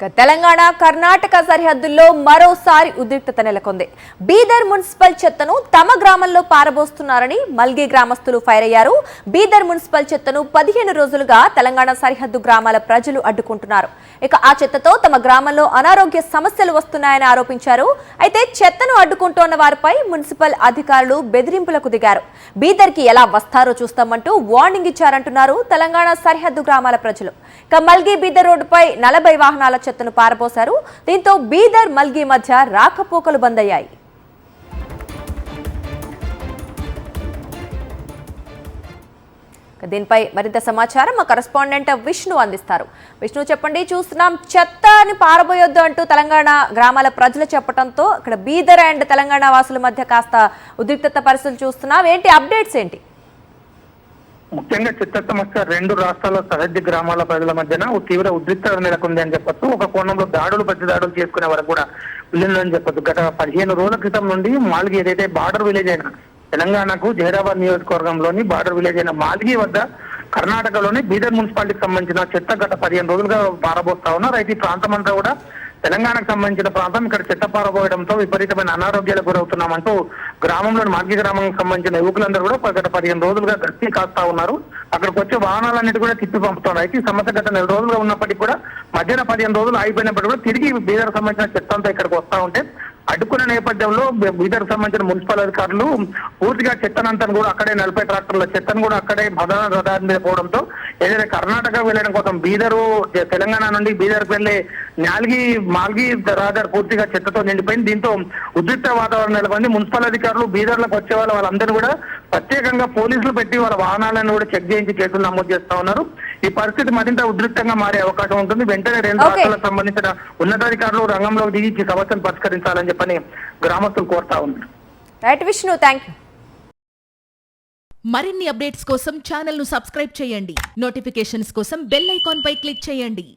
తెలంగాణ కర్ణాటక సరిహద్దుల్లో మరోసారి ఉద్రిక్తత నెలకొంది. బీదర్ మున్సిపల్ చెత్తను తమ గ్రామంలో పారబోస్తున్నారని మల్గి గ్రామస్తులు ఫైర్ అయ్యారు. బీదర్ మున్సిపల్ చెత్తను 15 రోజులుగా తెలంగాణ సరిహద్దు గ్రామాల ప్రజలు అడ్డుకుంటున్నారు. ఇక ఆ చెత్తతో తమ గ్రామంలో అనారోగ్య సమస్యలు వస్తున్నాయని ఆరోపించారు. అయితే చెత్తను అడ్డుకుంటోన్న వారిపై మున్సిపల్ అధికారులు బెదిరింపులకు దిగారు. బీదర్కి ఎలా వస్తారో చూస్తామంటూ వార్నింగ్ ఇచ్చారంటున్నారు తెలంగాణ సరిహద్దు గ్రామాల ప్రజలు. ఇక మల్గి బీదర్ రోడ్డుపై 40 వాహనాల చెత్తను పారబోశారు. దీంతో బీదర్ మల్గి మధ్య రాకపోకలు బంద్ అయ్యాయి. దీనిపై మరింత సమాచారం మా కరెస్పాండెంట్ విష్ణు అందిస్తారు. విష్ణు, చెప్పండి. చూస్తున్నాం చెత్తని పారబోయొద్దు అంటూ తెలంగాణ గ్రామాల ప్రజలు చెప్పడంతో ఇక్కడ బీదర్ అండ్ తెలంగాణ వాసుల మధ్య కాస్త ఉద్రిక్తత పరిస్థితులు చూస్తున్నాం. ఏంటి అప్డేట్స్ ఏంటి? ముఖ్యంగా చెత్త సమస్య రెండు రాష్ట్రాల సరిహద్దు గ్రామాల ప్రజల మధ్యన తీవ్ర ఉద్రిక్తత నెలకొంది అని చెప్పొచ్చు. ఒక కోణంలో ప్రతి దాడులు చేసుకునే వరకు కూడా వెళ్ళిందని చెప్పొచ్చు. గత 15 రోజుల క్రితం నుండి మాల్గి ఏదైతే బార్డర్ విలేజ్ అయిన తెలంగాణకు జహీరాబాద్ నియోజకవర్గంలోని బార్డర్ విలేజ్ అయిన మాల్గి వద్ద కర్ణాటకలోని బీదర్ మున్సిపాలిటీకి సంబంధించిన చెత్త గత 15 రోజులుగా పారబోస్తా ఉన్నారు. అయితే ఈ ప్రాంతం అంతా కూడా తెలంగాణకు సంబంధించిన ప్రాంతం. ఇక్కడ చెత్త పారబోయడంతో విపరీతమైన అనారోగ్యాలకు గురవుతున్నామంటూ గ్రామంలోని మార్గి గ్రామానికి సంబంధించిన యువకులందరూ కూడా గత 15 రోజులుగా గస్తీ కాస్తా ఉన్నారు. అక్కడికి వచ్చే వాహనాలన్నిటి కూడా తిప్పి పంపుతున్నారు. అయితే ఈ సమస్య గత 4 రోజులుగా ఉన్నప్పటికీ కూడా మధ్యన 15 రోజులు ఆగిపోయినప్పటికీ కూడా తిరిగి బీదర్ సంబంధించిన చెత్త అంతా ఇక్కడికి వస్తా ఉంటే అడ్డుకున్న నేపథ్యంలో బీదర్ సంబంధించిన మున్సిపల్ అధికారులు పూర్తిగా చెత్తనంతా కూడా అక్కడే 40 ట్రాక్టర్ల చెత్తను కూడా అక్కడే ప్రధాన రహదారి మీద పోవడంతో ఏదైతే కర్ణాటక వెళ్ళడం కోసం బీదరు తెలంగాణ నుండి బీదర్కి వెళ్లే మాల్గి రహదారి పూర్తిగా చెత్తతో నిండిపోయింది. దీంతో ఉద్రిక్త వాతావరణం నెలకొంది. మున్సిపల్ అధికారులు బీదర్లకు వచ్చే వాళ్ళందరూ కూడా ప్రత్యేకంగా పోలీసులు పెట్టి వాళ్ళ వాహనాలను కూడా చెక్ చేయించి కేసులు నమోదు చేస్తా ఉన్నారు. ఈ పరిస్థితి మరింత ఉద్రిక్తంగా మారే అవకాశం ఉంటుంది. వెంటనే రెండు రాష్ట్రాలకు సంబంధించిన ఉన్నతాధికారులు రంగంలోకి దిగి ఈ సమస్యను పరిష్కరించాలని చెప్పని గ్రామస్తులు కోరుతా ఉన్నారు. Right Vishnu, thank you. మరిన్ని అప్డేట్స్ కోసం ఛానల్ ను సబ్స్క్రైబ్ చేయండి. నోటిఫికేషన్స్ కోసం బెల్ ఐకాన్ పై క్లిక్ చేయండి.